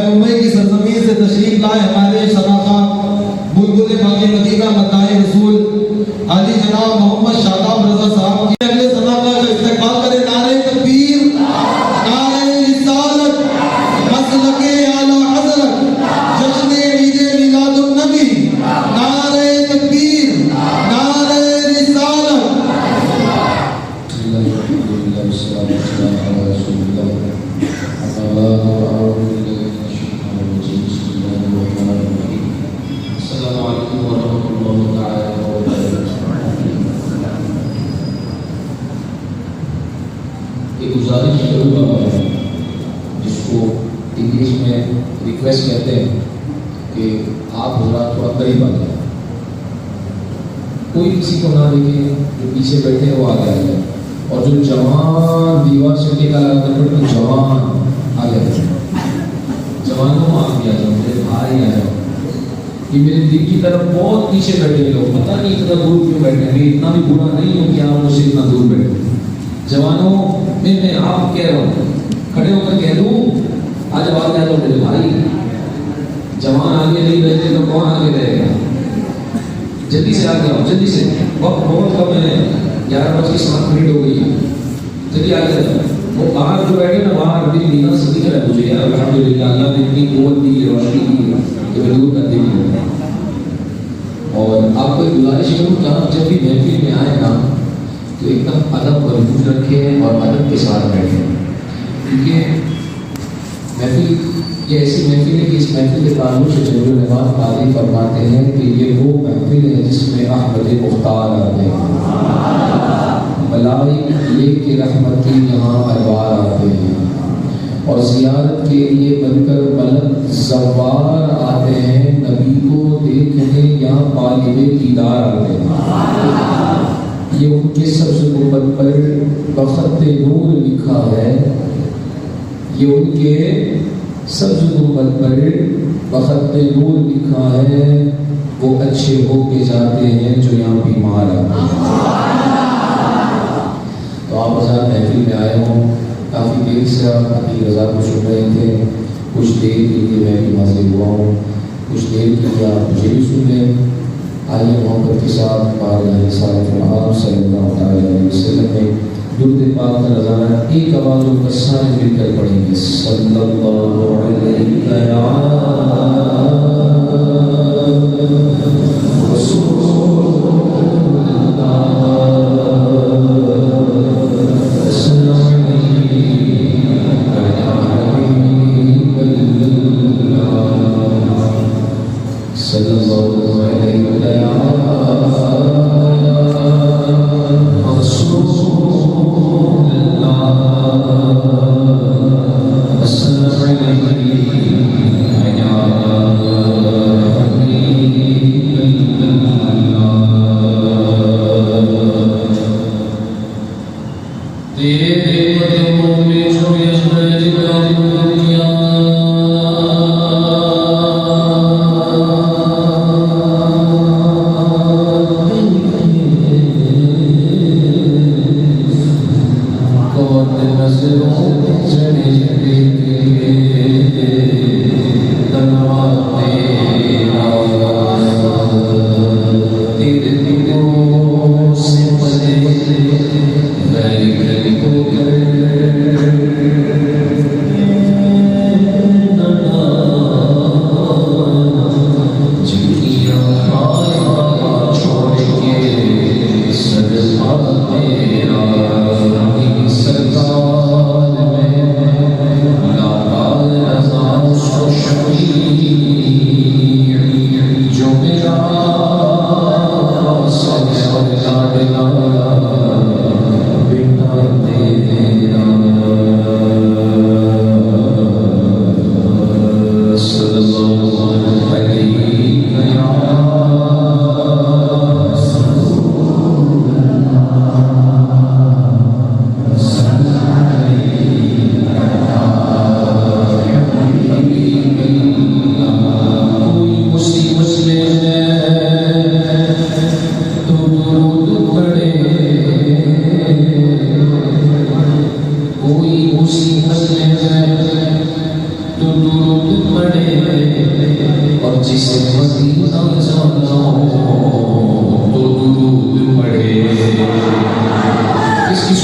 मुंबई की सरजमीन से तशरीफ लाए हमारे सदाका बुलबुल बाकी मदीना मद्दाए रसूल हाजी जनाब मोहम्मद शादाब रजा साहब की अगले सदाका का इस्तेमाल करें। नारे तकबीर, नारे रिसालत, मसलके आला हज़रत, जश्न ईद मिलादुन नबी। नारे तकबीर, नारे रिसालत। गुजारिश करूँगा जिसको इंग्लिश में रिक्वेस्ट कहते हैं कि आप हजरात थोड़ा करीब आ जाए, कोई किसी को ना देखे, जो पीछे बैठे हैं वो आगे आ जाए, और जो जवान दीवार से टेका लगा कर तो जवान आगे आ जाए। जवानों आप भी आ जाओ, मेरे भाई आ जाओ। कि मेरे दिल की तरफ बहुत पीछे बैठे लोग, पता नहीं इतना दूर क्यों बैठे। मैं इतना भी बुरा नहीं हूँ कि आप मुझसे इतना दूर बैठे। जवानों में मैं आप कह रहा हूँ, खड़े होकर कह दूँ आज बात कह दो मेरे भाई। जवान आगे नहीं रहते तो कौन आगे रहेगा? जल्दी से आगे आओ, जल्दी से, वक्त बहुत कम है, 11:07 हो गई, जल्दी आगे जाओ। वो बाहर जो बैठे ना, बाहर दिल नीला से दिख रहा है मुझे यार, अल्हम्दुलिल्लाह अल्लाह ने इतनी कुव्वत दी है, रोशनी दी है कि मैं दूर कर देती हूँ। और आपको एक गुजारिश करूँ कि आप जब भी महफिल में आए ना तो एकदम अदब मजबूत रखें और अदब के साथ बैठें, क्योंकि महफिल ये ऐसी महफिल है कि इस महफिल के ताल्लुक से जरूर नवाज तारीफ फरमाते हैं कि ये वो महफिल है जिसमें अहमद मुख्तार आते हैं, मलाइक लेके रहमती यहाँ अरवार आते हैं, और ज़ियारत के लिए बनकर मलक ज़व्वार आते हैं, नबी को देखने यहाँ तालिबे दीदार आते हैं। ये उनके सब्ज़ गुंबद पर बख़त नूर लिखा है, ये उनके सब्ज़ गुंबद पर बख़त नूर लिखा है, वो अच्छे हो के जाते हैं जो यहाँ बीमार आते हैं। तो आप हज़ार महफिल में आए हों, काफ़ी देर से आप अपनी रज़ा को सुन रहे थे, कुछ देर के लिए मैं भी हाज़िर हुआ हूँ, कुछ देर के लिए आप मुझे भी सुन लें। आइए मोहब्बत के साथ सल्लल्लाहु अलैहि वसल्लम में दुरूद पाक का नज़ारा एक आवाज़ में सारे मिलकर पढ़ेंगे। सल्लल्लाहु अलैहि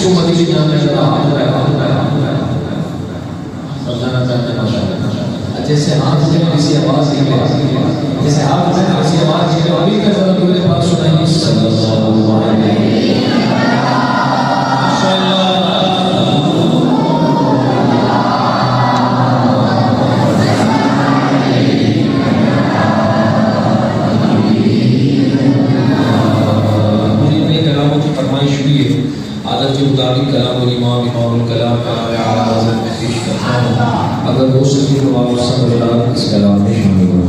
जिसको मदीने जाना है समझाना चाहते हैं माशाअल्लाह। जैसे आप में किसी आवाज निकले, जैसे आप में किसी आवाज निकले, अभी का जरा मेरे पास सुनाइए सल्लल्लाहु अलैहि आदत के मुताबिक कलाम इमाम कलाम अगर हो सके तो आप सब इस कलाम में शामिल हो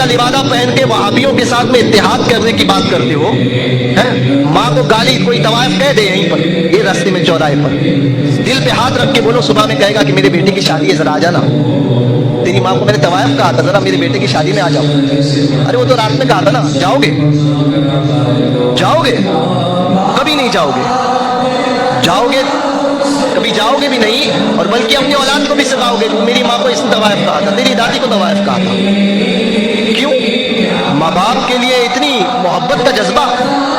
लिबादा पहन के वहाबियों के साथ में इत्तेहाद करने की बात करते हो, हैं? माँ को गाली कोई तवायफ कह दे यहीं पर, ये रास्ते में चौराहे पर, दिल पे हाथ रख के बोलो, सुबह में कहेगा कि मेरे बेटे की शादी है, जरा आ जाना। तेरी माँ को मैंने तवायफ कहा था, जरा मेरे बेटे की शादी में आ जाओ। अरे वो तो रात में कहा था ना, जाओगे? जाओगे? कभी नहीं जाओगे। जाओगे, कभी जाओगे भी नहीं, और बल्कि अपनी औलाद को भी सिखाओगे, मेरी माँ को इसने तवायफ कहा था, तेरी दादी को तवायफ कहा था। क्यों? माँ बाप के लिए इतनी मोहब्बत का जज्बा,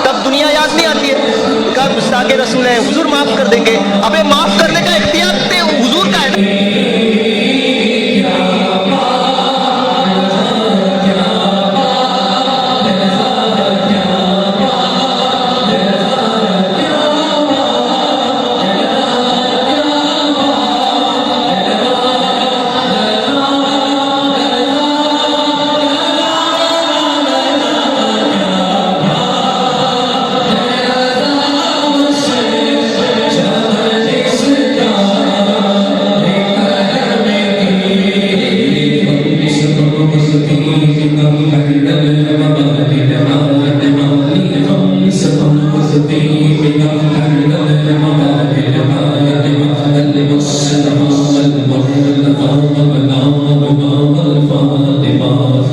तब दुनिया याद नहीं आती है। कहा गुस्ताखे रसूल है, हुजूर माफ कर देंगे। अबे माफ करने का इख्तियार हुजूर का है।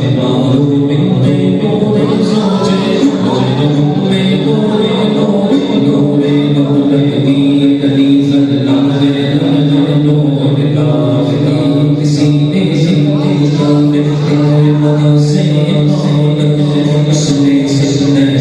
Thank you.